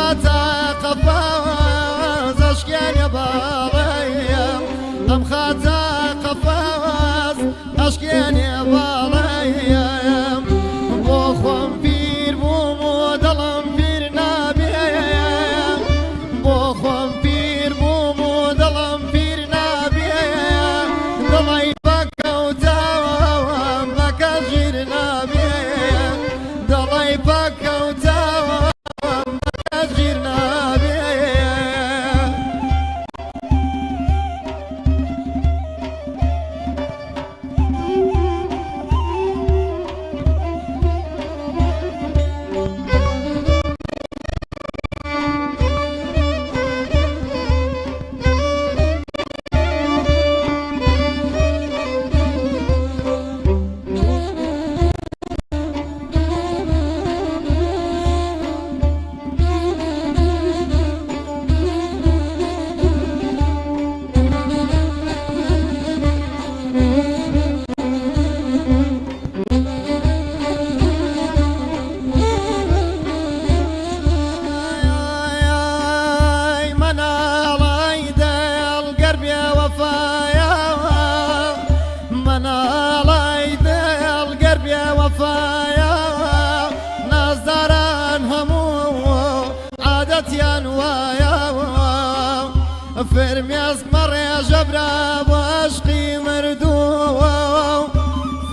خاتا قفاز اشكان يا بالي ام خاتا قفاز اشكان يا بالي بوخم بير بومو دلم بير نابي بوخم بير بومو دلم بير نابي دلي بكوتا بكجير نابي دلي بكوتا بكجير نابي فرمياس مرة جبرة وعشقي مردو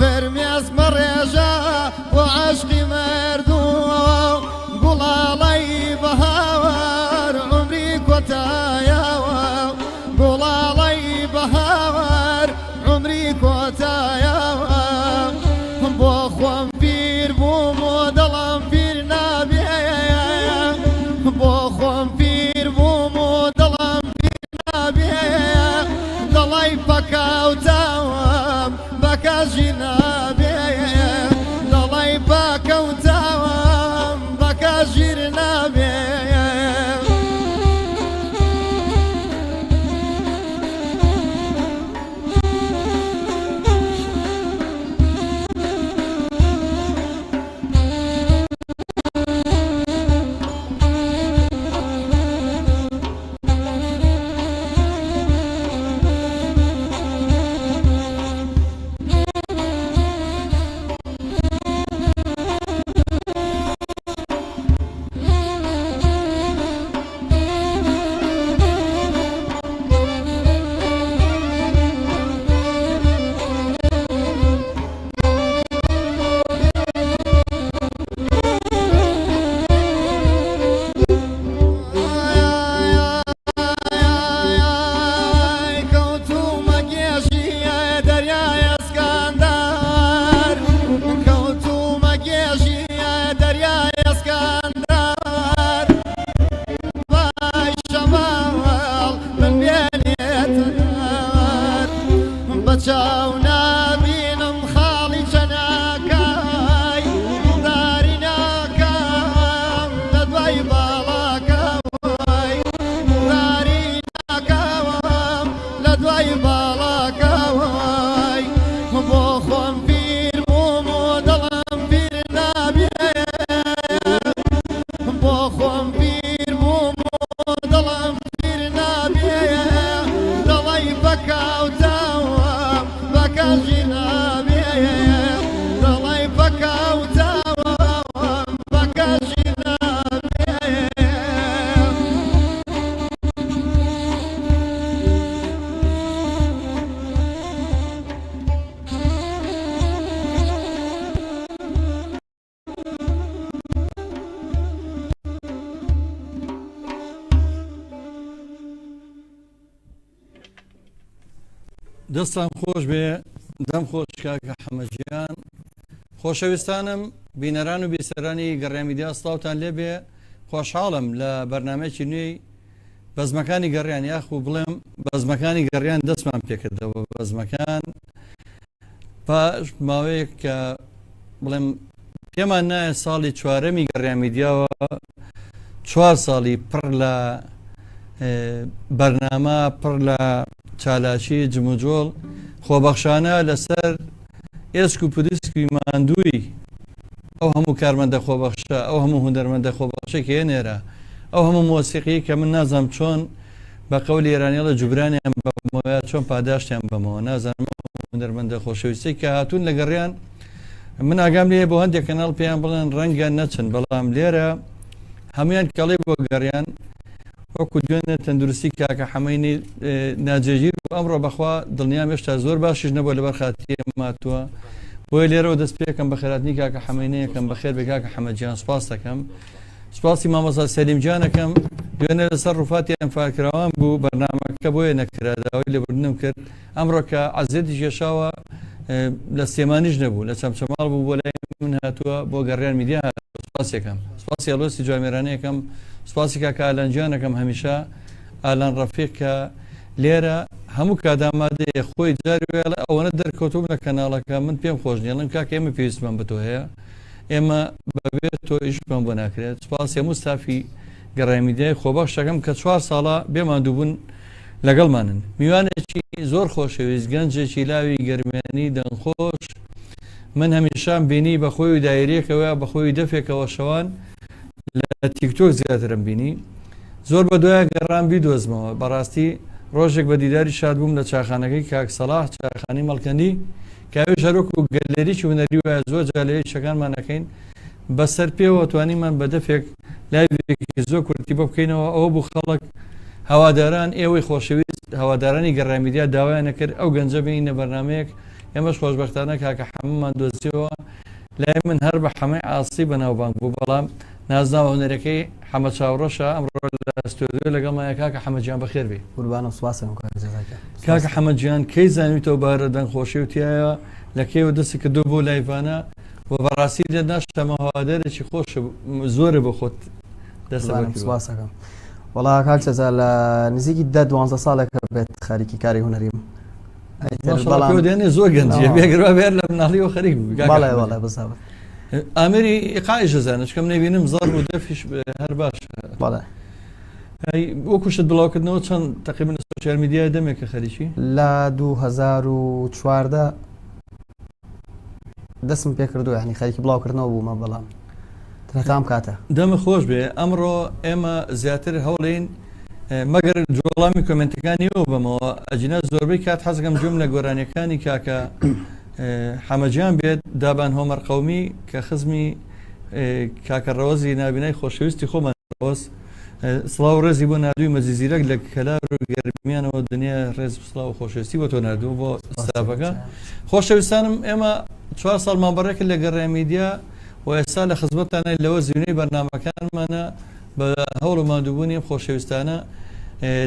فرمياس مرة جا وعشقي مردو قول علي بهار عمري كوتايا قول علي بهار عمري كوتايا بوخوام بير بومو دلم بير نابي بوخوام بير بومو دلم دلي بكوتاوام بكجنابي دلي بكوتاوام بكجنابي دەستان خۆش بێ دەم خۆش کاکە حەمەدیان خۆشەویستانم بینەران و بیسەرانی گەڕای میدیا سڵاوتان لێ بێ خۆشحاڵم لە بەرنامەیەکی نوێی بەزمەکانی گەڕیان یاخو بڵێم بەزمەکانی گەڕیان دەستمان پێکردەوە بەزمەکان پاش ماوەیەک کە بڵێم پێمان نایە ساڵی چوارەمی گەڕای میدیاوە 4 ساڵی پڕ لە بەرنامە پڕ لە چالاشی جموجۆڵ خۆبەخشانە لەسەر ئێسک و پودسکی ماندووی ئەو هەموو کارمەندە خۆبەخشە ئەو هەموو هوندەرمەندە خۆبەخشێک هێنێرە ئەو هەموو مۆسیقی کە من نازانم چۆن بە قەولی ئێرانیڵە جوبرانیان بەمەوە چۆن پاداشتیان بەمەوە نازانم دەربەندە خۆشەویستی کە هاتوون لە گەڕیان من ئاگام لێ بۆ هەندێک کەناڵ پێیان بڵێن ڕەنگە نەچن بەڵام لێرە هەمویان کەڵێ بۆ گەڕیان وەکو دوێنێ تەندروستی کاکە حەمەینی ناجێگیر و ئەمڕۆ بەخوا دڵنیام هێشتا زۆر باشیش نەبووە لەبەر خاتیە ماتووە بۆی لێرەوە دەست پێکەم بە خێراتنی کاکە حەمەینەیەکەم بەخێر بێ کاکە حەمەدجان سوپاس دەکەم سوپاسی مامۆستا سەلیمجانەکەم دوێنێ لەسەر ڕووفاتیان فارکراوان بوو بەرنامەکە بۆیە نەکراداوای لێبوردنم کرد ئەمڕۆ کە عەزێتی کێشاوە لە سێمانیش نەبوو لە چەمچەماڵ بوو بۆ لای من هاتووە بۆ گەڕیان میدیا سوپاسیەکەم سوپاسی ئەلۆسی جوامێرانەیەکەم سوپاسی کاکە ئالانجیانەکەم هەمیشە ئالان ڕەفیق کە لێرە هەموو کادامادەیە خۆی جاری وێڵە ئەوەنە دەرکەوتوم لە کەناڵەکە من پێم خۆش نیڵم کاکە ئێمە پێویستمان بە تۆ هەیە ئێمە بەبێت تۆ ئیشمان بۆ ناکرێت سوپاسی هەموو ستافی گەڕای میدیای خۆبەخشەکەم کە 4 ساڵە بێماندوو بوون لەگەڵمانن میوانێکی زۆر خۆشەویست گەنجێکی لاوی گەرمێنی دەنگخۆش من هەمیشان بینی بەخۆی و دایرەکەوە بەخۆی دەفێکەوە شەوان لە تیکتۆک زیاترم بینی زۆر بە دوایە گەڕان بیدۆزمەوە بەڕاستی ڕۆژێک بە دیداری شاد بووم لە چاخانەکەی کاک سەلاح چاخانی مەڵکەندی کاوی شەرۆک و گەلێریی هونەری وایە زۆر جالەیە شەکانمان نەکەین بەسەر پێوە توانیمان بە دەفێک لایڤێکی زۆر کورتی بۆ بکەینەوە ئەوە بوو خەڵک هەواداران ئێوەی خۆشەویست هەوادارانی گەڕای میدیا داوایان نەکرد ئەو گەنجە بینە بەرنمەیەک ئێمەش خۆشبەختانە کاکە حەمەمان دۆزیەوە لای من هەر بە حەمەی ئاسی بەناوبانگ بوو بەڵام نازناوە هونەرەکەی حەمەد چاوڕۆشە ئەمڕۆ لە ستۆدیۆ لەگەڵمایە کاکە حەمەدجان بەخێر بێ قوربانە سوپاسم کاکە حەمەدجان کەی زانیتەوە بارە دەنگخۆشی وتیایە لە کێوە دەستی کردو بۆ لایڤانە و بەڕاستی لە ناشتەمە هەوادارێکی خۆشە زۆرە بۆ خۆت دەسەکەم وڵا کاک سەزا لە نزیکی 10-12 ساڵێکە بێت خەریکی کاری هونەریم دێنێ زۆر گەنجە بێگروا بێر لە مناڵیەوە خەریک بوو بەڵێ بەزاوت ئامێری ئیقایش دەزانش کەم نەبینم زەڕ و دەفیش هەر باش بەڵێ وەکوشت بڵاوکردنەوە چەند تقریبا سوشیال میدیای دەمێکە خەریکی لە 2014 دەستم پێ کردو یعنی خەریکی بڵاوکردنەوە بوومە بەڵام تام کاتە دەمە خۆش بێ ئەمڕۆ ئێمە زیاتر هەوڵین مەگەر جوڵامی کۆمنتەکانی ئەوە بەمەوە ئەجینە زۆربەی کات حەزەکەم جوم لە گۆرانیەکانی کاکە حەمەدجان بێت دابان هۆمەر قەومی کە خزمی کاکە ڕەوەزی نابینای خۆشەویستی خۆمان ڕەوەز سڵاو ڕێزی بۆ نردووی مەزیزیرەک لە کەلار و گەرمیانەوە دنیا ڕێز سڵاو و خۆشەویستی بۆ تۆ نردوو بۆ ستافەکە خۆشەویستانم ئێمە 4 ساڵ مامبەڕێکە لە گەڕای میدیا و ئێستا لە خزمەتانە لەوە زیونەی بەرنامەکانمانە بە هەوڵ و مادووبوونی خۆشەویستانە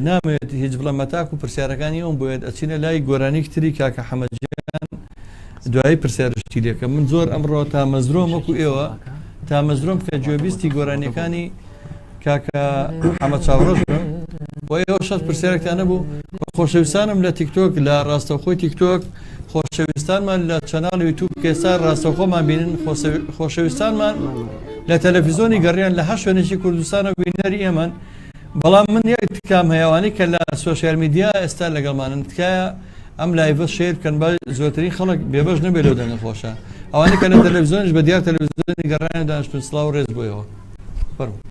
نامەوێت هیچ بڵەمەتاک و پرسیارەکانی ئەوم بۆیێت ئەچینە لای گۆرانیکتری کاکە حەمەدجان دوایی پرسیارشتی لێکە من زۆر ئەمڕۆ تا مەزرۆم وەکو ئێوە تا مەزرۆم کە گوێبیستی گۆرانیەکانی کاکە حەمەد چاوڕۆژ بۆ ئێوە شەش پرسیارێکتان نەبوو خۆشەویستانم لە تیکتۆک لە ڕاستەوخۆی تیکتۆک خۆشەویستانمان لە چەناڵ یوتیوب کێستا ڕاستەوخۆمان بینن خۆشەویستانمان لە تەلەڤیزۆنی گەڕیان لە هەشت وێنێکی کوردستانە بینەری ئێمەن بەڵام من یەک تکام هەیەوانی کە لە سوۆسیال میدیا ئێستا لەگەڵمانن تکایە ئەم لایڤە شێر بکەن بە زۆرترین خەڵک بێبەش نەبێت لەو دەنگە خۆشە ئەوانەی کە لە تەلەڤیزۆنیش بە دیار تەلەڤیزۆنی گەڕیان دانیشتون سڵاو ڕێز بۆیەوە فەرموو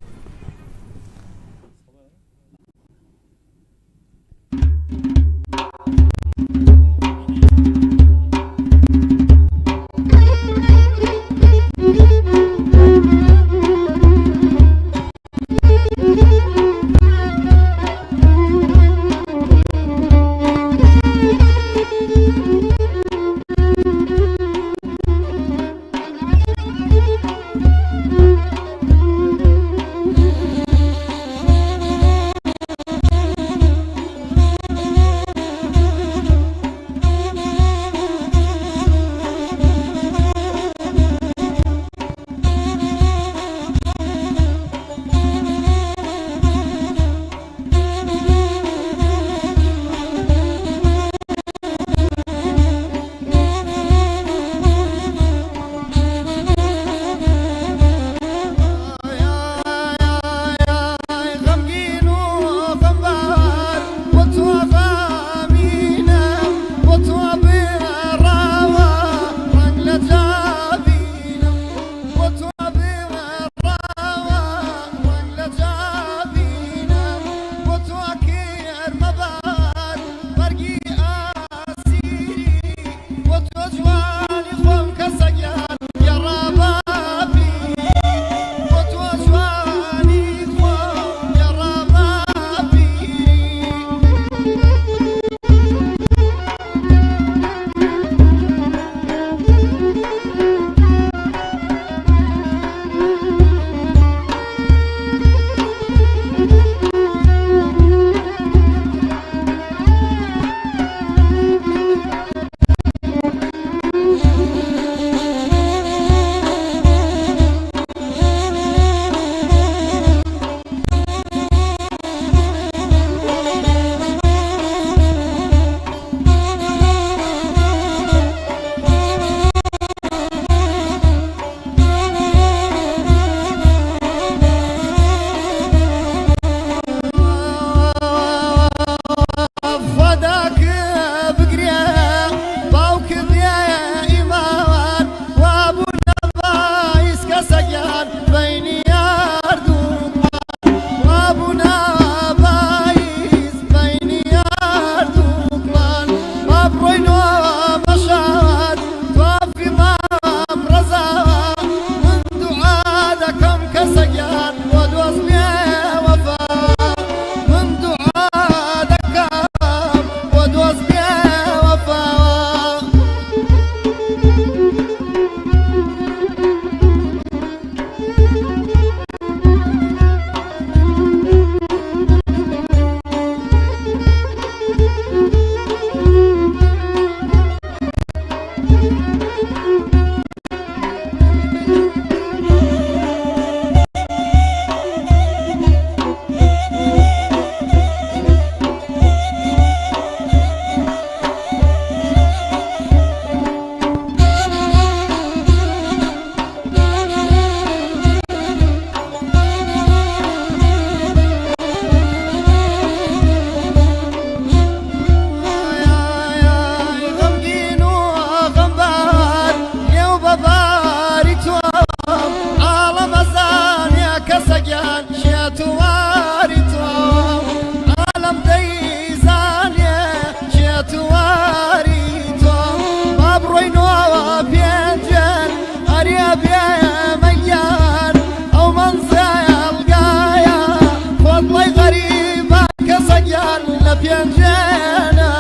پێنجێنە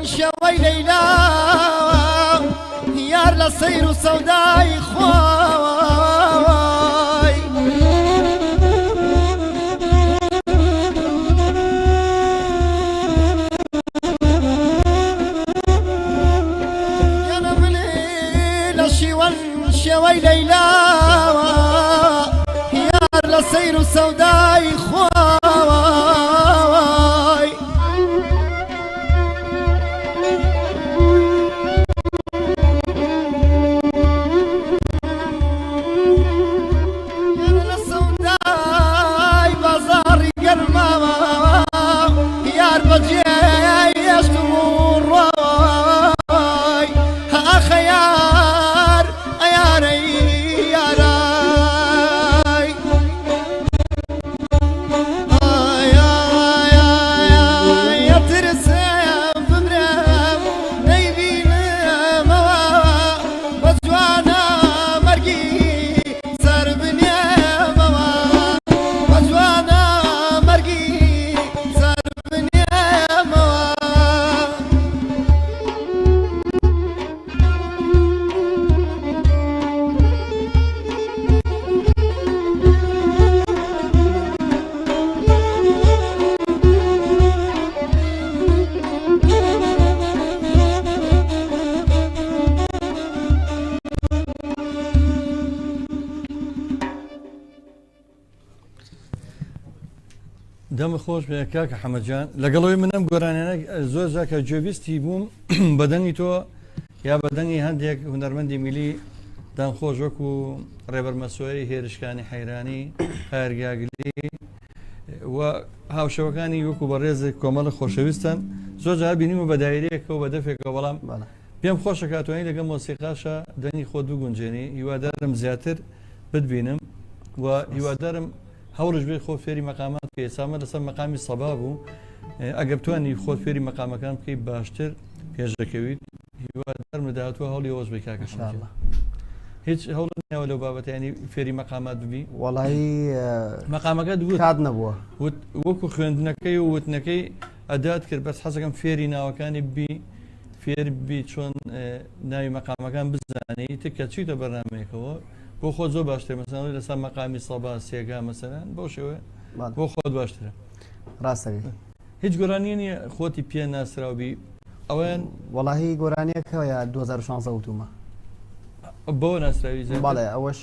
شوي ليلى يار لصير سوداي خواي يا نملي شوي ليلى يار لصير سوداي خواي دەم خۆش بێ کاکە حەمەدجان لەگەڵەوەی منم گۆرانیانە زۆر جاکە گوێبیستی بووم بەدەنی تۆ یا بەدەنی هەندێک هونەرمەندی میلی دانخۆش وەکو ڕێبەر مەسۆی هێرشکانی حەیرانی هەرگاگلی و هاوشەوەکانی وەکو بەڕێزێک کۆمەڵە خۆشەویستن زۆر جار بینیمە بە دایرەیەکەوە بە دەفێکەوە بەڵام پێم خۆشە کاتوانی لەگەڵ مۆسیقاشە دەنی خۆ دوو گونجێنی هیوادارم زیاتر بتبینم و هیوادارم هەوڵش بێ خۆ فێری مەقامات کە ئێسامە لەسەر مەقامی سەبا بوو ئەگەر بتوانانی خۆت فێری مەقامەکان بکەیت باشتر پێشەکەویت هیوادارم لە داهاتوە هەوڵی ئەوەش بێ کاکە حەمەدجان هیچ هەوڵت ناوە لەو بابەتیانی فێری مەقامات ببی وەڵی مەقامەکە کات نەبووە وەکو خوێندنەکەی و وتنەکەی ئەدات کرد بەس حەزەکەم فێری ناوەکانی بی فێر بی چۆن ناوی مەقامەکان بزانێت تکە چیتە بەرنامەیەکەوە بۆ خۆ زۆر باشتر مەسەڵ لەسەر مەقامی سەبا سێگا مەسەران بۆ شێوە بۆ خۆت باشترە ڕاستەکەی هیچ گۆرانی نیە خۆتی پێ ناسراوبی ئەوەن وەڵاهی گۆرانیەکەوە یا 2016 وتومە بۆ ناسراوی باڵێ ئەوەش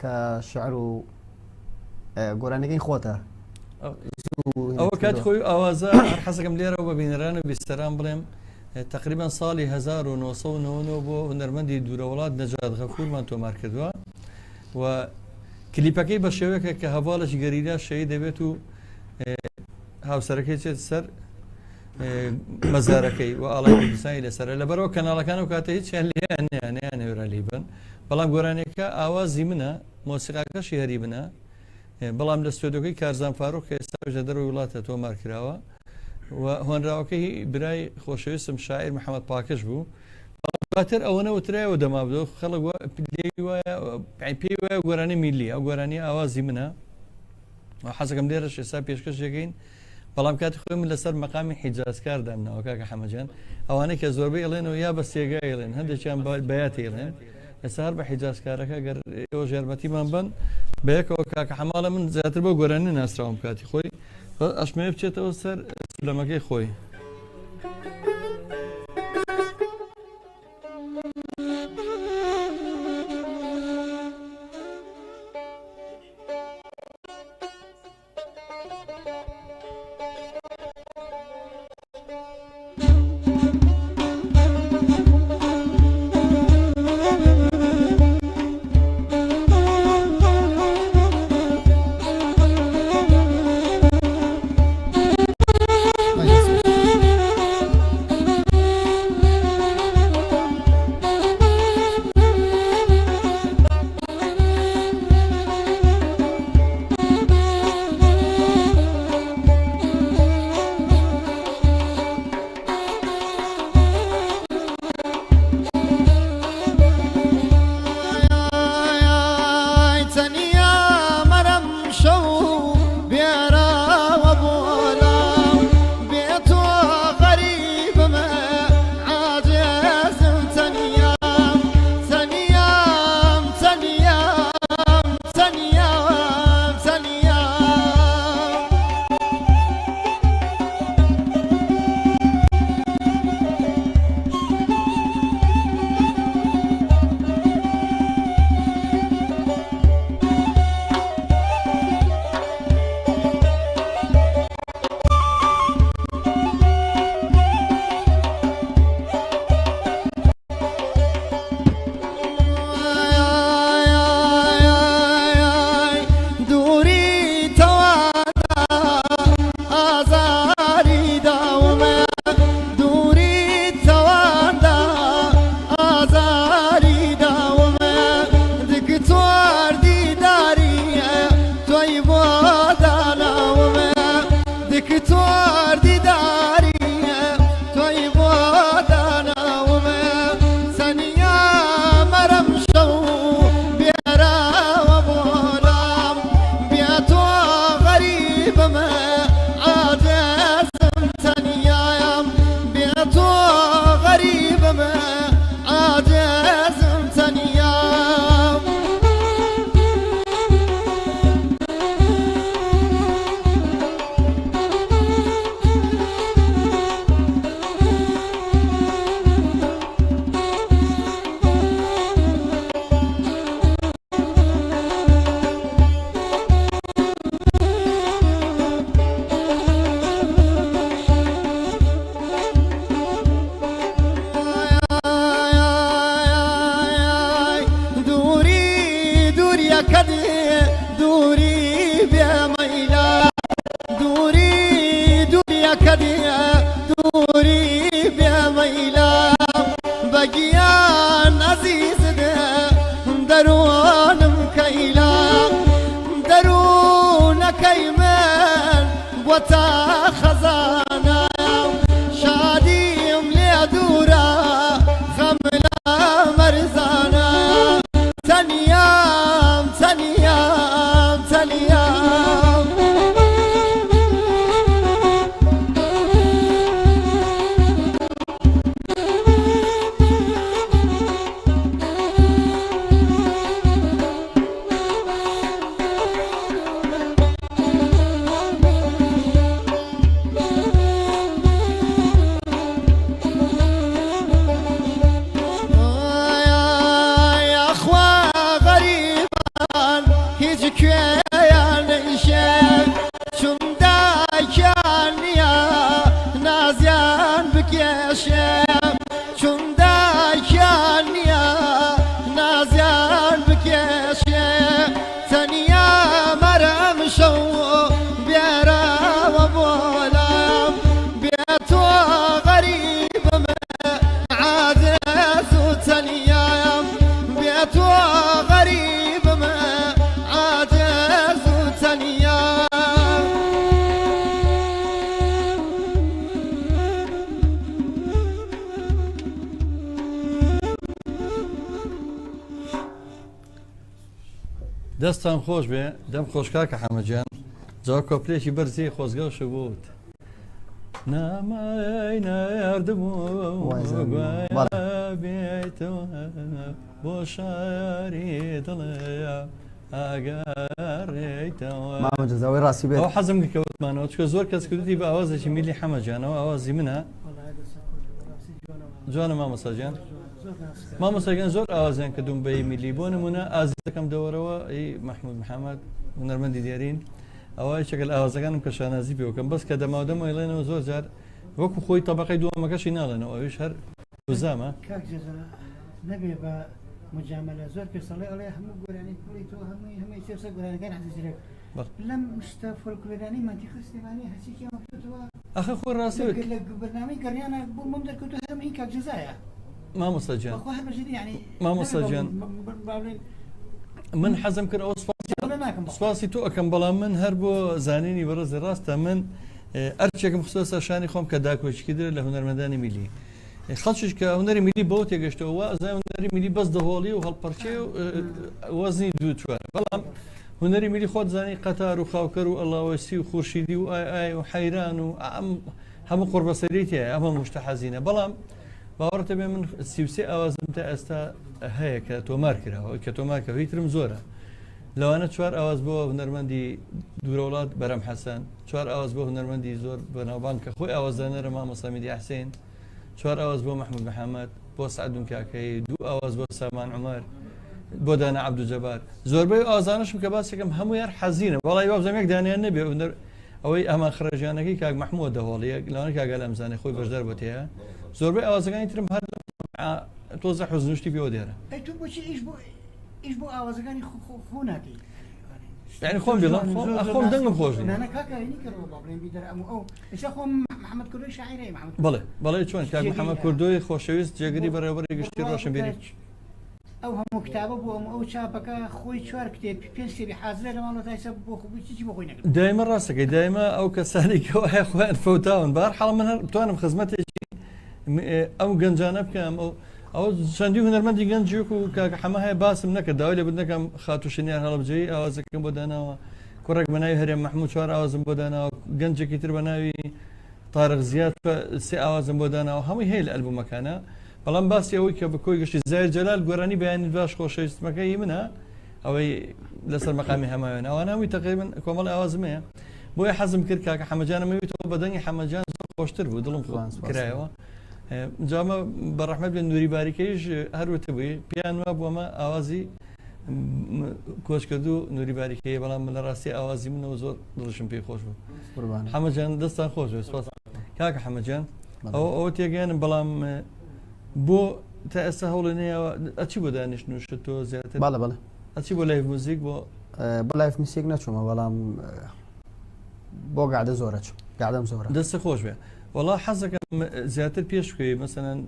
کە شعر و گۆرانەکەی خۆتە ئەوە کات خۆی ئاوازە حەزەکەم لێرە بە بینەران و بیستەران بڵێم تقریبا ساڵی 1990 بۆ هونەرمەندی دوورە وڵات نەجات غەفوورمان تۆمار کردووە و کلیپەکەی بە شێوەیەکە کە هەواڵش گەریدا شەی دەبێت و هاوسەرەکەی چێت سەر مەزارەکەی و ئاڵای کوردستانی لەسەر لەبەرەوە کەناڵەکان و کاتە هیچیان لیان نێورە لی بن بەڵام گۆرانێکە ئاوازی منە مۆسیقاکەشی هەری بنە بەڵام لە ستۆدیۆکەی کارزان فاروق کە ئێستا لە دەرەوەی وڵاتە تۆمار کراوە و هۆنراوەکەی برای خۆشەویستم شاعیر محەممەد پاکش بوو باتر ئەوەنە وترایەوە دەما بدۆ خەڵک پێی وایە گۆرانی میلی ئەو گۆرانی ئاوازی منە حەزەکەم لێرەش ئێستا پێشکەشێکین بەڵام کاتی خۆی من لەسەر مەقامی حیجازکار دامنەوە کاکە حەمەدجان ئەوانەی کە زۆربەی ئەڵێنەوە یا بە سێگا ئێڵێن هەندێکیان بەیات ئێڵێن ئێستا هەر بە حیجازکارەکە گەر ئێوە ژێربەتیمان بن بەیەکەوە کاکە حەماڵە من زیاتر بۆ گۆرانی ناسراوم کاتی خۆی ئەشمێ بچێتەوە سەر سلەمەکەی خۆی نوری بێمەیلام بەگیان عەزیز دەروانم کەیلام دەروونەکەی من بۆ تا خەزانام شادیم لێ دوورە خەم لە مەرزانە تەنیام تەنیام تەنیام دەستان خۆش بێ دەم خۆشکاکە حەمەجان جا کۆپلێکی بەرزی خۆزگەوش بوت نامای ناردبوو بێتەوە بۆ شاری دڵەیە ئاگەڕێیتەوە مامەجەزاوی ڕاستی بێت ئەو حەزم کەوتمانەوە چکە زۆر کەس کردوتی بە ئاوازێکی میلی حەمەجانەوە ئاوازی منە جوانە مامۆستاجان مامۆستاگەن زۆر ئاوازیان کردوم بە میلی بۆ نمونە ئازیزەکەم دەوەرەوە ئەی مەحموود محەممەد هونەرمەندی دیارین ئەوەی چەکەل ئاوازەکانم کە شانازی پێوەکەم بەس کە دەماودەم ئەڵێنەوە زۆر جار وەکو خۆی تەبەقەی دووەمەکەشی ناڵێنەوە ئەویش هەر وزامە نەبێ بە مجاملە زۆر پێسەڵی ئەڵێ هەموو گۆرانی کوڵی تۆ هەمووی سێسە گۆرانەکان عزیزێک لەم شتە فۆلکلۆرانی منتیخە سلێمانی هەرچێکی ئەمە بکەوە ئەخە خۆی ڕاستی لە بەرنامەی گەڕیانە بۆ مەم دەرکەوتو هەرمی کاک جەزایە مامۆستاجان بەخوا هەر بەژێری یعنی مامۆستاجان من حەزم کرد ئەو سپاسی تۆ ئەەکەم بەڵام من هەر بۆ زانینی بەڕێزی ڕاستە من ئەرچێکم خستۆسە شانی خۆم کە داکۆچکی درە لە هونەرمەندانی میلی خەڵکیش کە هونەری میلی بۆ تێگەشتەوە زای هونەری میلی بەس دەهۆڵی و هەڵپەرچێ و وەزنی دوو چوارە بەڵام هونەری میلی خۆت زانی قەتار و خاوکەر و ئەڵاوەسی و خورشیدی و ئای و حەیران و هەموو قوربەسەریتی ئەمە مشتە حەزینە بەڵام باوەڕتە بێ من سیوسێ ئاوازم تا ئێستا هەیە کە تۆمار کراوە کە تۆمار کە هیترم زۆرە لەوانە چوار ئاواز بۆ هونەرمەندی دوورەوڵات بەرەم حەسەن چوار ئاواز بۆ هونەرمەندی زۆر بەناوبانگ کە خۆی ئاوازدانەرە مامۆستا میدی حسێن چوار ئاواز بۆ مەحموود محەممەد بۆ سعدون کاکەی دوو ئاواز بۆ سامان عومەر بۆ دانا عەبدوجەبار زۆربەی ئازانشم کە باسێکم هەموو یار حەزینە وەڵی وابزانێک دانیان نەبێ ئەوەی ئەمە خڕێژانەکەی کاک مەحموود دەهۆڵیە لەوانە کاگە لەمزانێ خۆی بەشدار بۆ تەیە زۆربەی ئاوازەکانی ترم هەر تۆزە حوزنوشتی پێوە دیێرە تۆ بۆچی ئیش بۆ ئاوازەکانی خۆ ناکەی یعنی خۆم بڵام خۆم دەنگم خۆش بڵێ بەڵێ چۆن کاک محەممەد کوردۆی خۆشەویست جێگری بەڕێوەبەری گشتی ڕۆشنبیری ئەو هەموو کتابە بۆ ئەو چاپەکە خۆی چوار کتێب پێنج کتێبی حازرە لە ماڵەوە تایسە بۆ خوبی بۆ خۆی نەکرد دایمە ڕاستەکەی دایمە ئەو کەسانی کە وایە خۆیان فەوتاون بەهەرحاڵ من هەر بتوانم خزمەتێکی ئەو گەنجانە بکەم ئەو چەندی هونەرمەندی گەنجی وەکو کاکە حەمە هەیە باسم نەکرد داوای لێبوو نەکەم خاتوشنیار هەڵبجەی ئاوازەکەم بۆ داناوە کوڕێک بە ناوی هەرێم مەحموود چوار ئاوازم بۆ داناوە گەنجێکی تر بە ناوی تارق زیاد سێ ئاوازم بۆ داناوە هەمووی هەیە لە ئەلبومەکانە بەڵام باسی ئەوەی کە بە کۆی گشتی زایر جەلال گۆرانی بەیانی باش خۆشەویستمەکەی منە ئەوەی لەسەر مەقامی هەمایەوە ئەوە ناوی تقریبا کۆمەڵ ئاوازمەیە بۆیە حەزم کرد کاکە حەمەجانەمەویتەوە بەدەنگی حەمەجان زۆر خۆشتر بوو دڵم کرایەوە جامە بەڕەحمەت بێن نووری باریکەیش هەروتە بووی پیان وا بووەمە ئاوازی کۆچ کرد و نووری باریکەیە بەڵام لە ڕاستی ئاوازی منەوە زۆر دڵشم پێی خۆش بوو حەمەجان دەستان خۆش سپاس کاکە حەمەجان ئەوە تێگەیانم بەڵام بۆ تا ئێستا هەوڵی نەیەوە ئەچی بۆ دانیشتنوشت تۆ زیاتر بەڵێ بەڵێ ئەچی بۆ لایڤ موزیک بۆ لایڤ موسیک نەچوومە بەڵام بۆ گادە زۆرە چوو گادەم زۆرە دەستە خۆش بێ وڵا حەزەکەم زیاتر پێش بکەی مەسەنەن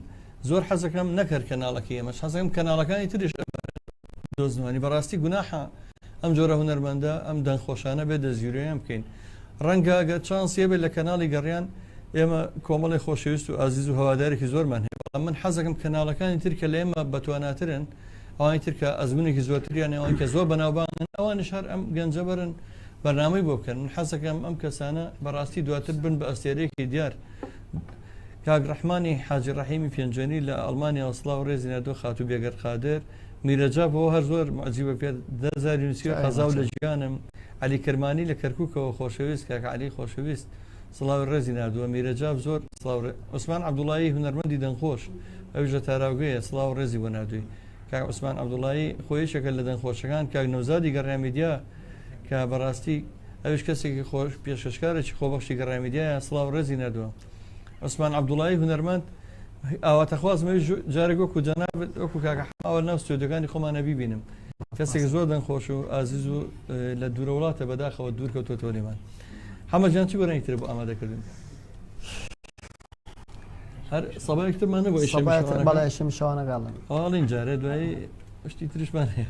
زۆر حەزەکەم نەکرد کەناڵەکەی ئێمەش حەزەکەم کەناڵەکانی تریش دۆزنەوەنی بەڕاستی گوناحە ئەم جۆرە هونەرمەندە ئەم دەنگخۆشانە بێ دەستگیریان بکەین ڕەنگە ئەگەر چانسیە بێت لە کەناڵی گەڕیان ئێمە کۆمەڵی خۆشەویست و ئازیز و هەوادارێکی زۆرمان هەیە من حەزەکەم کەناڵەکانی ترکە لە ئێمە بەتواناترن ئەوانی ترکە ئەزمونێکی زۆرتریان ئەوان کە زۆر بەناوبانن ئەوانش هەر ئەم گەنجە بەرن بەرنامەی بۆ بکەن من حەزەکەم ئەم کەسانە بەڕاستی دواتر بن بە ئەستێرەیەکی دیار کاک ڕەحمانی حاجی ڕەحیمی پێنجێنی لە ئەڵمانیا وسڵاو ڕێزی نردۆ خاتو بێگەر قادر میرەجاب بۆ هەر زۆر معجیبە پێ دەزاری نووسیوە قەزاو لە ژیانم علی کەرمانی لە کەرکووکەوە خۆشەویست کاک علی خۆشەویست سڵاوی ڕێزی نردووە میرەجاب زۆر عوسمان عەبدوڵایی هونەرمەندی دەنگخۆش ئەویژە تاراوگەیە سڵاو ڕێزی بۆ نردووی کاک عوسمان عەبدوڵایی خۆیشەکە لە دەنگخۆشەکان کاک نەوزادی گەڕامیدیا کە بەڕاستی ئەوش کەسێکی خۆش پێشکەشکارێکی خۆبەخشی گەڕامیدیایە سڵاو ڕێزی نردووە عوسمان عەبدوڵایی هونەرمەند ئاواتەخوازمەوەی جارێک وەکو جەناب وەکو کاکە ئەوە ناو ستۆدیۆکانی خۆمانە بیبینم کەسێک زۆر دەنگخۆش و ئازیز و لە دوورە وڵاتە بەداخەوە دوورکەوتۆ لێمان حەمەدجان چی گۆرانی تر بۆ ئامادەکردن هەر سەبایەکترمان نەبوو بەڵێ ئیشم شەوانە گاڵن ئاڵین جارێ دوایی شتی تریشمان هەیە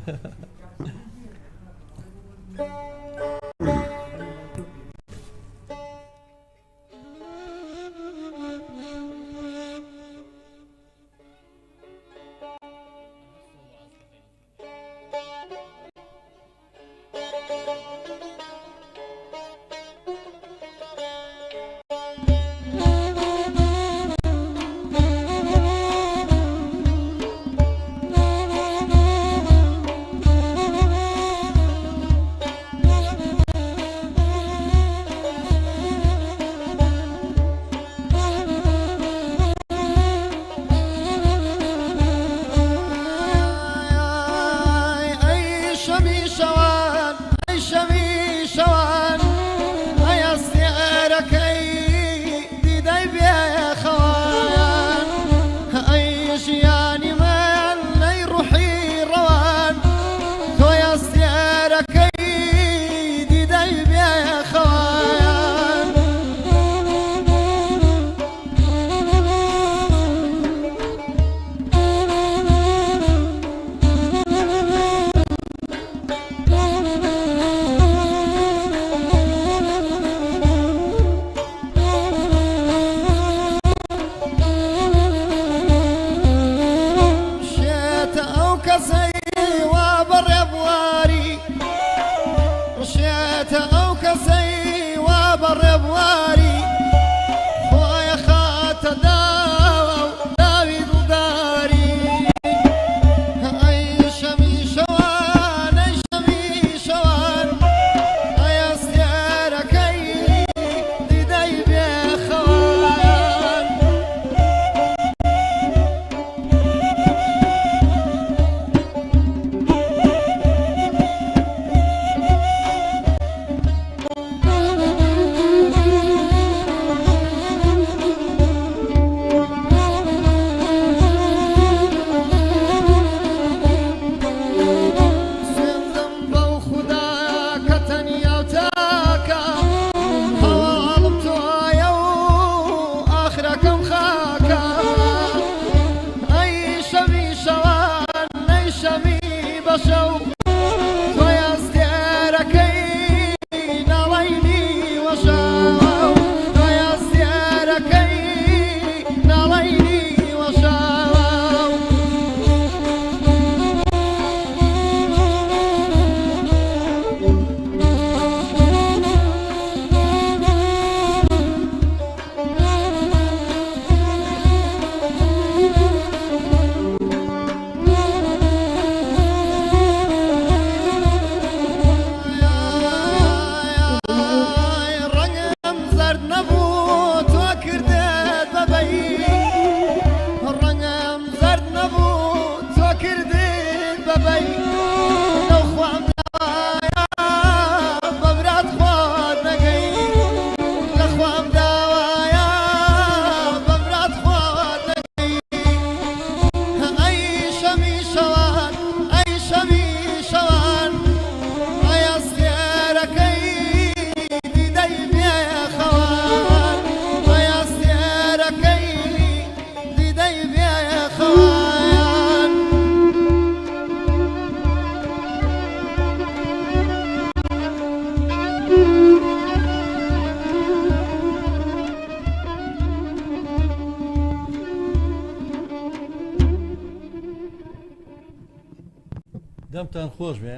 دەمتان خۆش بێ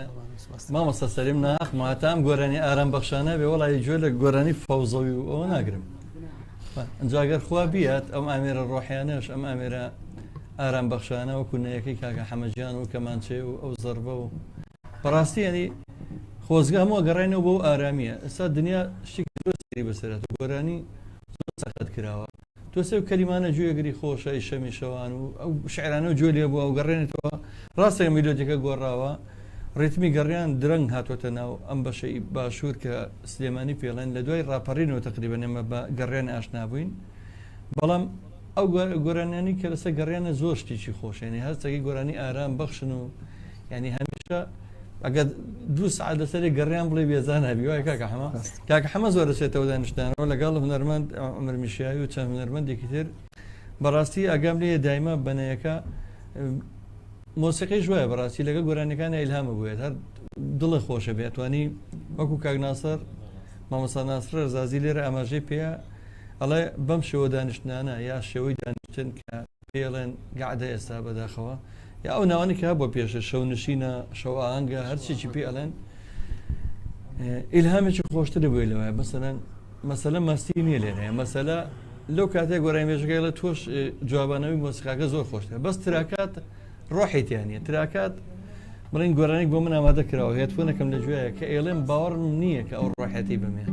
مامۆستا سەلیم ناخ ماتام گۆرانی ئارام بەخشانە بێ وڵی گوێ لە گۆرانی فەوزەوی و ئەوە ناگرم ئەنجاگەر خوا بیات ئەم ئامێرە ڕۆحیانەش ئەم ئامێرە ئارام بەخشانە و کوونەیەکەی کاکە حەمەجیان و کەمانچێ و ئەو زەربە و بەڕاستی ینی خۆزگا هەموو گەڕێنەوە بۆ ئارامیە ئێستا دنیا شتێکی دۆستی بەسەرەت و گۆرانی زۆر سەخت کراوە تۆ سێ کەلیمانە گوێگری خۆشە شەمی شەوان و ئەو شعرانە و جوێ لێ بووە و گەڕێنێتەوە ڕاستە میلۆدیەکە گۆڕاوە ڕێتمی گەڕیان درەنگ هاتوۆتە ناو ئەم بەشەی باشوور کە سلێمانی پێڵێن لە دوای ڕاپەڕینەوە تقریبا ئێمە بە گەڕێن ئاشنابووین بەڵام ئەو گۆرانیانی کە لەسەر گەڕیانە زۆر شتێکی خۆشێنی هەستێکی گۆرانی ئارام بەخشن و ینی هەمیشە ئەگە 2 ساعت لەسەری گەڕیان بڵێ بێزان هەبی وای کاکە حەمە زۆر دەچێتەوە دانیشتانەوە لەگەڵ هونەرمەند عومەر میشایی و چەند هونەرمەندێکی تر بەڕاستی ئەگەم لێ دایمە بەنەیەکە مۆسیقی ژوایە بەڕاستی لەگە گۆرانەکان ئیلهامە بووێت هەر دڵی خۆشە بێتوانی وەکو کاک ناسەر مامۆستا ناسر ڕزازی لێرە ئاماژەی پێە ئەڵێ بەم شێوە دانیشتانە یا شێوەی دانیشتن کە پێڵێن گعدە ئێستا بەداخەوە یا ئەو ناوانی کە بۆ پێشە شەو نشینە شەو ئاهەنگە هەرچێکی پێ ئەڵێن ئیلهامێکی خۆشتر بووی لەوەیە مەسەلە مەستی نییە لێرەیە مەسەلە لەو کاتێک گۆرانی مێژەکەی لە تۆش جوابانەوەی مۆسیقاکە زۆر خۆشتە بەس تراکات ڕۆحیتیانە تراکات بڵین گۆرانی بۆ من ئامادە کراوە هێتفۆنەکەم لە گوێیە کە ئێڵێم باوەڕم نییە کە ئەو ڕۆحەتی بمێ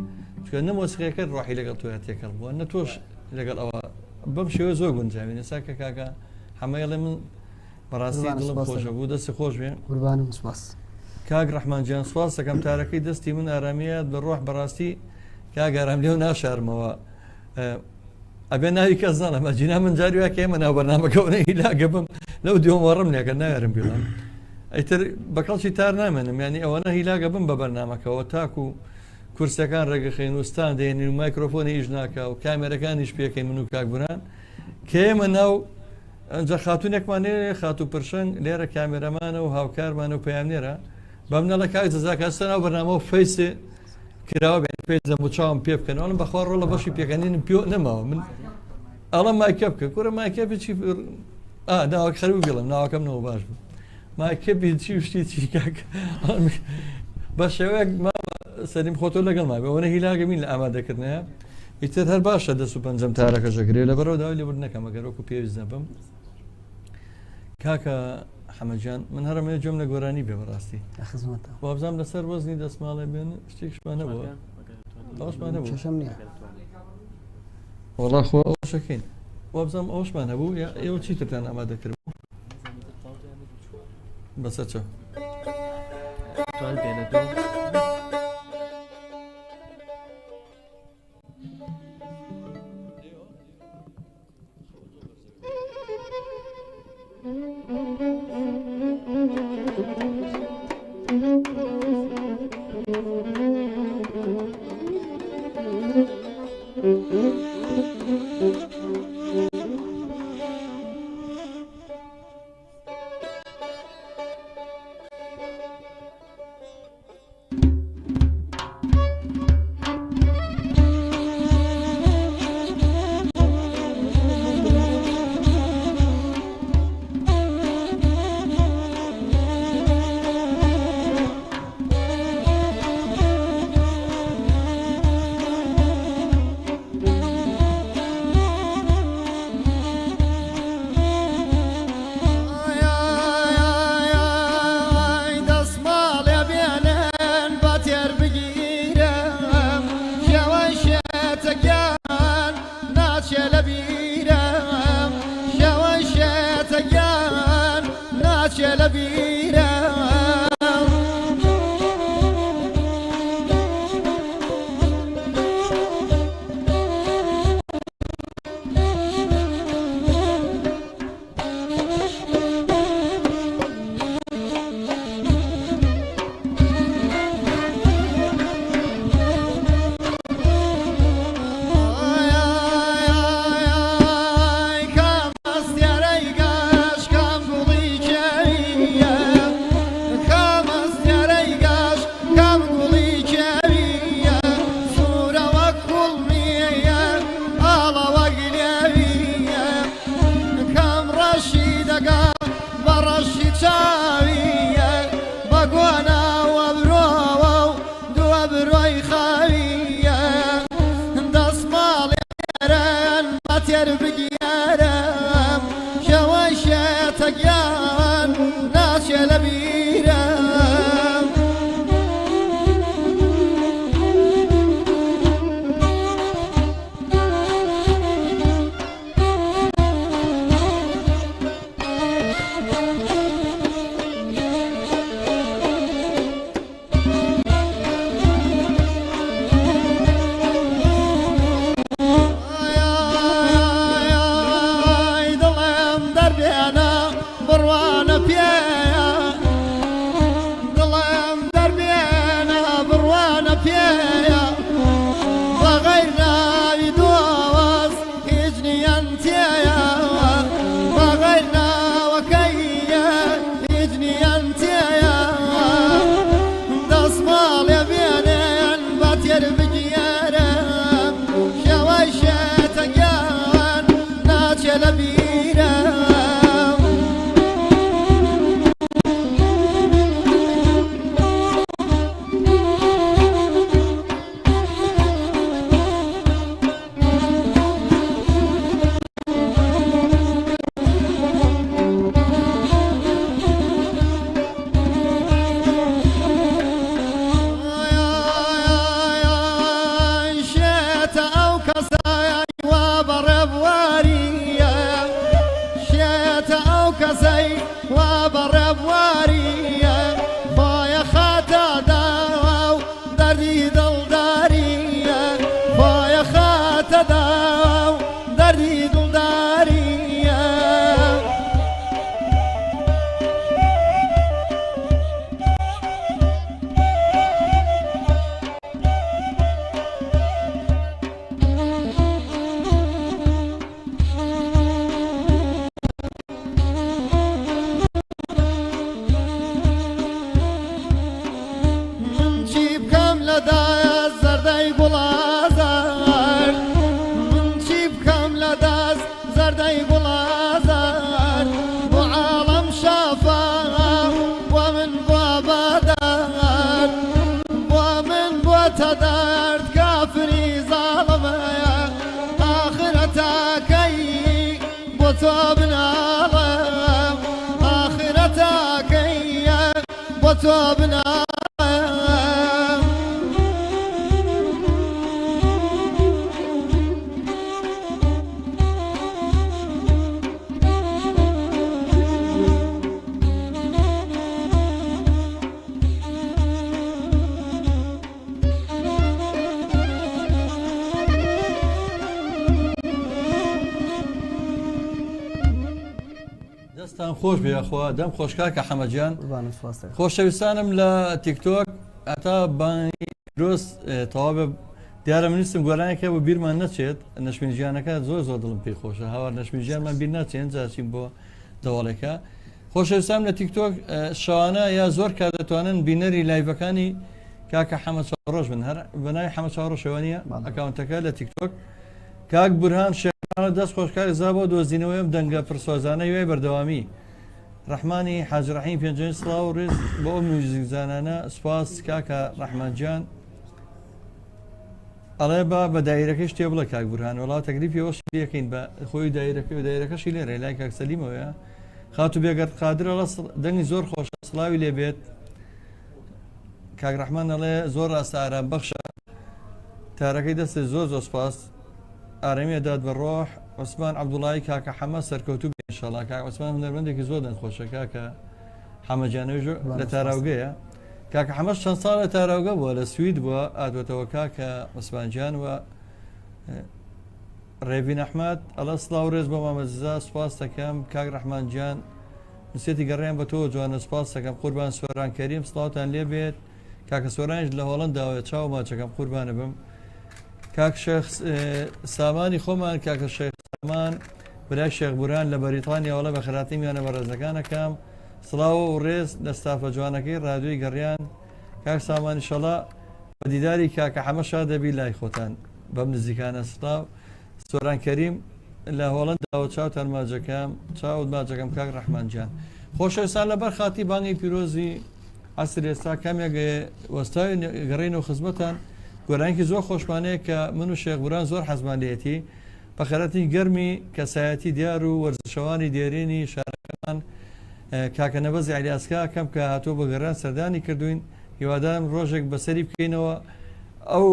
چکە نە مۆسیقەکە ڕۆحی لەگەڵ تۆ تێکەڵ بووە نە تۆش لەگەڵ ئەوە بەم شێوە زۆر گونجاوی نەسا کە کاکە هەمەیەڵێ من بەڕاستی دڵم خۆشە بوو دەستی خۆش بێ قوربانم سوپاس کاک ڕەحمانجیان سوپاس دەکەم تارەکەی دەستی من ئارامیەت بە ڕۆح بەڕاستی کاک ئارام لێو ناشارمەوە ئەبێ ناوی کەس زانە مەجینا من جاری وایە کە ئێمە ناو بەرنامەکەونە هیلاگە بم لەو دیۆمەڕم لێکە نایارم بێڵم ئەیتر بەکەڵکی تار نامێنم ینی ئەوەنە هیلاگە بم بە بەرنامەکەەوە تاکو و کورسەکان ڕێگەخین وستان دێنین و مایکرۆفۆنی ئیش ناکە و کامێرەکانیش پێکەی من و کاکبوران کە ئێمە ناو ئەجا خاتونێکمان لێرە خات و پرشنگ لێرە کامێرەمانە و هاوکارمانە و پەیامنێرە بەم نەڵە کاک جەزاکەستە ناو بەرنامەوە فەیسێ کراوە پێ دەم و چاوم پێ بکەنەوەڵم بەخوا ڕۆڵە بەشی پێکەنینم پێ نەماوە من ئەڵم مایکە بکە کوورە مایکەپی چی ناوەک خەرو بڵم ناوەکەم نەوە باش بوو مایکەپی چی شتی چی کاک بە شێوەیەک سەریم خۆتۆ لەگەڵ ما بەوەنە هیلاگەمین لە ئامادەکردنەیە ئیتر هەر باشە دەست و پەنجەم تارەکە ژەگرێ لە بەرەوە داوای لێبور نەکەم ئەگەر وەکو پێویست نەبم کاکە حەمەجیان من هەرمێ جۆم لە گۆرانی بێ بەڕاستی وابزانام لەسەر وەزنی دەستماڵێ بێن شتێکشمان نەبووە ئەوشمان نەبوو وەڵا خۆ ئەوشەکەین وابزانام ئەوشمان هەبوو یا ئێوە چیترتان ئامادەکرد بەسەر چە لبيرة وتوبنا دەستان خۆش بێخوا دەم خۆشکاکە حەمەجیان قوربانت سپاس دەکەم. خۆشەویستانم لە تیکتۆک ئەتا بانی درۆست تەواو دیارە منیستم گۆرانێکە بۆ بیرمان نەچێت نەشمینژیانەکە زۆر زۆر دڵم پێی خۆشە هاوار نەشمینژیانمان بیر ناچێن جاچین بۆ دەواڵێکە خۆشەویستان لە تیکتۆک شەوانە یا زۆر کار دەتوانن بینەری لایڤەکانی کاکە حەمەد چاوەڕۆژ بن هەر بەناوی حەمەد چاوەڕۆژ شەوانیە ئەکاونتەکە لە تیکتۆک کاک بورهان شێخانە دەست خۆشکاری زا بۆ دۆزینەوەیم دەنگە پرسۆزانە وێ بەردەوامی ڕەحمانی حاجڕەحیم پێنجەی سڵاو و ڕێز بۆ ئەو موزیکزانانە سوپاس کاکە ڕەحمانجان ئەڵێ بە دایرەکەی شتێ بڵێ کاک بورهان وەڵاو تەکلیفی ئەوەش بەکەین بە خۆی دایرەکەی و دایرەکەشی لێرە لای کاک سەلیمەوەیە خاتو بێگەر قادر ئەڵە دەنگی زۆر خۆشە سڵاوی لێ بێت کاک ڕەحمان ئەڵێ زۆر ڕاستە ئارام بەخشە تارەکەی دەستێ زۆر زۆر سپاس ئارەمیە داد بە ڕۆح عوسمان عەبدوڵڵاهی کاکە حەمە سەرکەوتوو بێ ئینشاڵڵا کاک عوسمان هونەرمەندێکی زۆر دەنگخۆشە کاکە حەمەجانەویژ لە تاراوگەیە کاکە حەمەش چەند ساڵ لە تاراوگە بووە لە سوید بووە ئاتوێتەوە کاکە عوسمانجان و ڕێڤین ئەحمەد ئەڵە سڵاو ڕێز بۆ مامەززا سوپاس دەکەم کاک ڕەحمانجان نووسێتی گەڕیان بە تۆ جوانە سوپاس دەکەم قوربان سۆران کەریم سڵاوتان لێ بێت کاکە سۆرانیش لە هۆڵەنداوە چاو ماچەکەم قوربانە بم کاک شێخ سامانی خۆمان کاکە شێخ سامان برای شێخ بوران لە بەریتانیاوەڵە بە خراتی میانە بە ڕێزەکانەکەم سڵاو و ڕێز لە ستافە جوانەکەی ڕادیۆی گەڕیان کاک سامانی شەڵا بە دیداری کاکە حەمەشا دەبی لای خۆتان بەم نزیکانە سڵاو سۆران کەریم لە هۆڵەنداوە چاوتان ماجەکەم چاوت ماجەکەم کاک ڕەحمانجان خۆشەویستان لەبەر خاتی بانگی پیرۆزی عەسر ئێستا کامێک وەستاوی گەڕینەوە خزمەتان گۆرانێکی زۆر خۆشمانەیە کە من و شێخ بوران زۆر حەزمانێتی بە خەرەتی گەرمی کەسایەتی دیار و وەرزشەوانی دێرینی شارەکەمان کاکە نەبەزی عەلیاسکا کەم کە هاتووە بە گەڕان سەردانی کردوین هیوادارم ڕۆژێک بەسەری بکەینەوە ئەو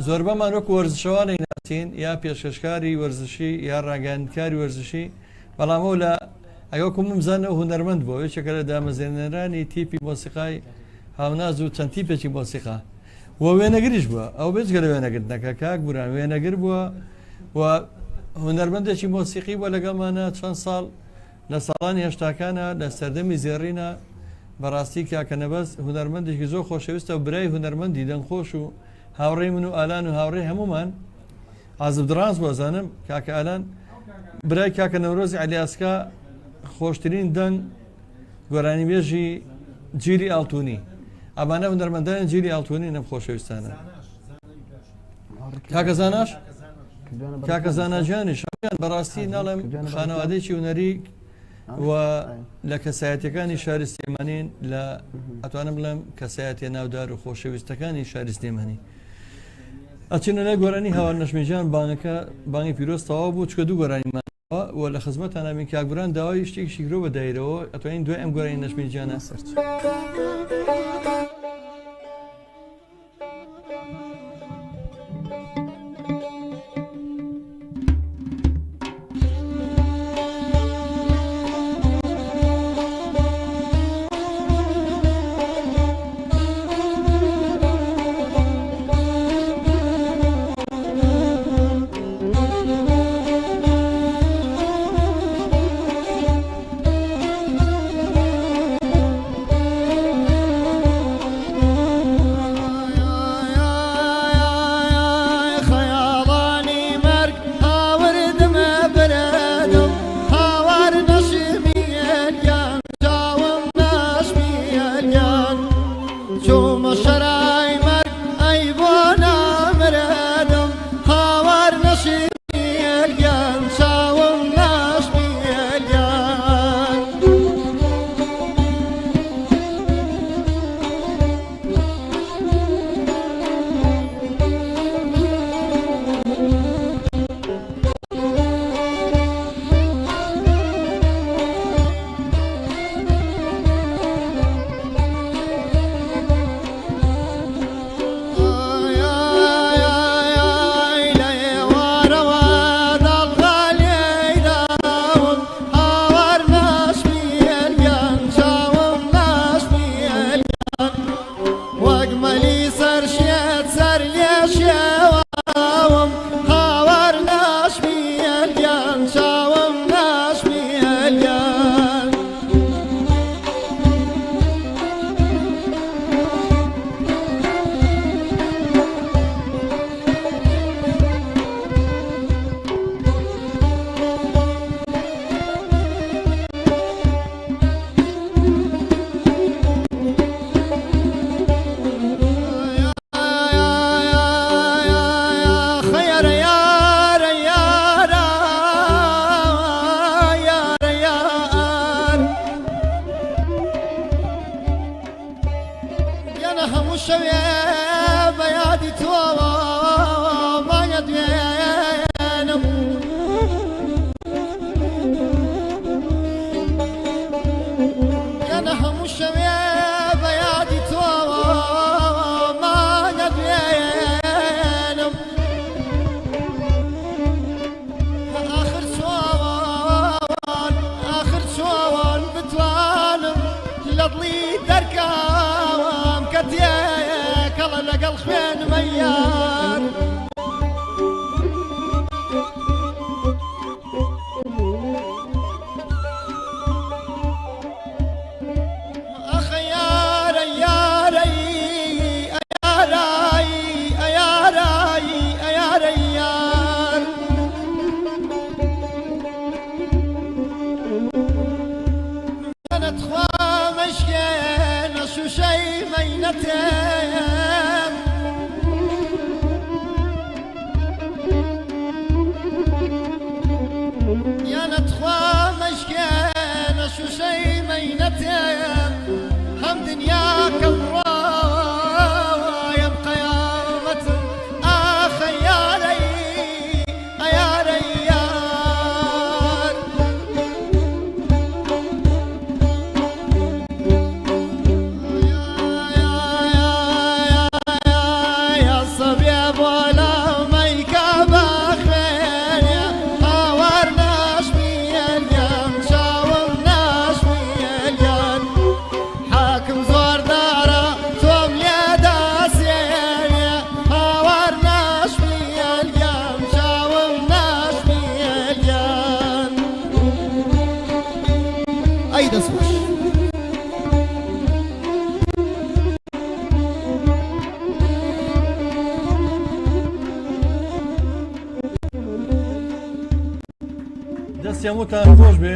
زۆربەمان وەکو وەرزشەوانی ناسین یا پێشکەشکاری وەرزشی یا ڕاگەاندکاری وەرزشی بەڵام ئەو لە ئەگەکو مزانە و هونەرمەند بووە یەکێکە لە دامەزێنەرانی تیپی مۆسیقای هاوناز و چەند تیپێکی مۆسیقا و وێنەگریش بووە ئەو بێجگە لە وێنەگرتنەکە کاک بوران وێنەگر بووە و هونەرمەندێکی مۆسیقی بووە لەگەڵمانە چەند ساڵ لە ساڵانی هێشتاکانە لە سەردەمی زێڕینە بەڕاستی کاکە نەبەز هونەرمەندێکی زۆر خۆشەویستە و برای هونەرمەندی دەنگخۆش و هاوڕێی من و ئالان و هاوڕێی هەمومان عازب دڕانس بۆزانم کاکە ئالان برای کاکە نەورۆزی عەلیاسکا خۆشترین دەنگ گۆرانی بێژی جیری ئاڵتوونی ئەمانە هونەرمەندانی جیری ئاڵتوونی نەم خۆشەویستانە کاکە زاناش کاکەزانەجانی شەمیان بەڕاستی ناڵم خانەوادەیەکی هونەری و لە کەسایەتەکانی شاری سلێمانین لە ئەتوانم بڵێم کەسایەتە ناودار و خۆشەویستەکانی شاری سلێمانی ئەچینە لای گۆرانی هاوار نەشمیجان بانگەکە بانگی پیرۆز تەواو بوو چکە دوو گۆرانیمانەوە و لە خزمەتان نامین کاکبران داوای شتێکی گرۆ بەدایرەوە ئەتوانین دوای ئەم گۆرانی نەشمیجانە دەستیامۆتان خۆش بێ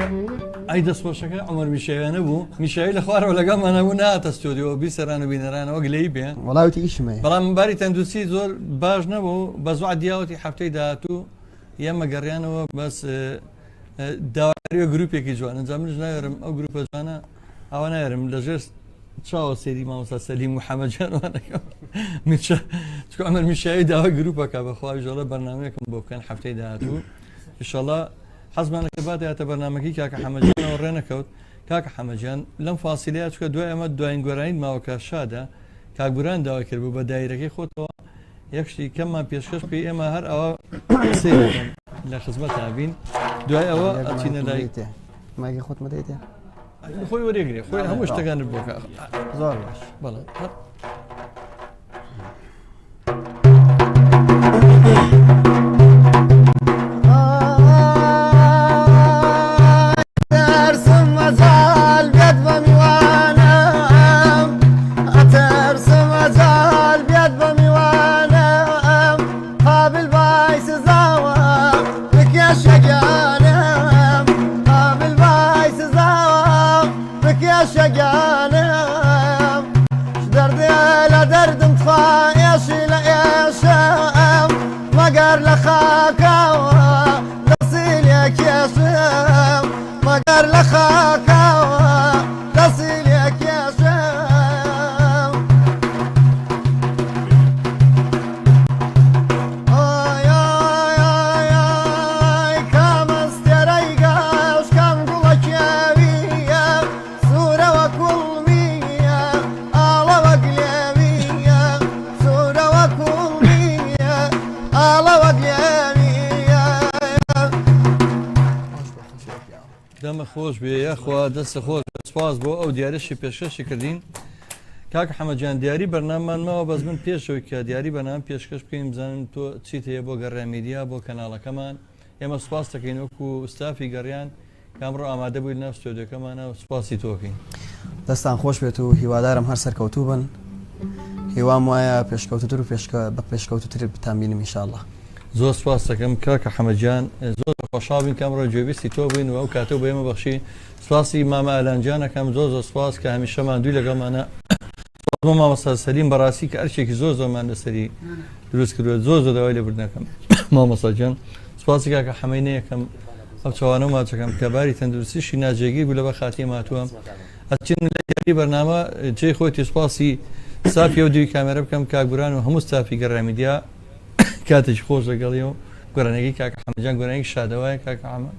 ئەی دەستخۆشەکە عمر میشاویانە بوو میشاوی لە خوارەوە لەگەڵمانە بوو ناتە ستۆدیۆ بیسەران و بینەرانەوە گلەی بێ وڵاوتی ئیشمە بەڵام باری تەندروستی زۆر باش نەبوو بە زوع دیاوەتی هەفتەی داهاتوو ئێمە گەڕیانەوە بەس داواریە گروپێکی جوان ئەنجام منش نایێرم ئەو گروپە جوانە ئەوە نایێرم لەژێر چاوە سێری مامۆستا سەلیم محەممەدجانوانەکەم چکە ئەمە میشایی داوا گروپەکە بەخوای ژۆڵە بەرنامەیەکم بۆ بکەن هەفتەی داهاتوو ئینشەڵڵا حەزمانەکە باتێتە بەرنامەکەی کاکە حەمەدجانەوە ڕێنەکەوت کاکە حەمەدجان لەم فاسیلەیە چکە دوای ئەمە دوایین گۆرانیت ماوەکە شادە کاکبوران داوا کرد بوو بە دایرەکەی خۆتەوە یەکشتی کەممان پێشکەش پێی ئێمە هەر ئەوە سێرەکەن لە خزمەت هابین دوای ئەوە ئەچینە لای ماگی خۆت مەدەیتێ خۆی وەرێگرێ خۆی هەموو شتەکانت بۆ زۆر باش بەڵێ دەمە خۆش بێ یاخوا دەستە خۆش سپاس بۆ ئەو دیارەشی پێشکەشی کردین کاکە حەمەدجان دیاری بەرناممانمەوە بەس من پێشەوەی کە دیاری بەنام پێشکەش بکەین بزانم تۆ چیت هەیە بۆ گەڕێمیدیا بۆ کەناڵەکەمان ئێمە سپاس دەکەین وەکو ستافی گەڕیان کامڕۆ ئامادە بووین ناو ستۆدیۆکەمانە سپاسی تۆکەین دەستان خۆش بێت و هیوادارم هەر سەرکەوتوو بن هیوام وایە پێشکەوتتر و بە پێشکەوتتر بتانبینم ئینشاءڵڵا زۆر سپاس دەکەم کاکە حەمەدجان زۆر خۆشحاڵ بین کامڕۆ گوێبیستی تۆ بووین و ئەو کاتە بە ئێمە بەخشی سپاسی مامە ئەلانجانەکەم زۆر زۆر سپاس کە هەمیشەمان دووی لەگەڵمانە مامۆستا سەلیم بەڕاستی کە ئەرچێکی زۆر زۆرمان لەسەری دروست کردووە زۆر زۆر داوای لێبوردنەکەم مامۆستاجان سپاسی کاکە حەمەینەیەکەم ئەو چاوانە و ماچەکەم کە باری تەندروستیشی ناجێگیر بوو لە بە خاتی ماتووە ئەچین لە دیاری بەرنامە جێی خۆتی سپاسی سافی و دوی کامێرە بکەم کاکبوران و هەموو ستافی گەڕامیدیا کاتێکی خۆش لەگەڵی و گۆرانێکی کاکە حەمەدجان گۆرانێکی شادەوایە کاکە حەمە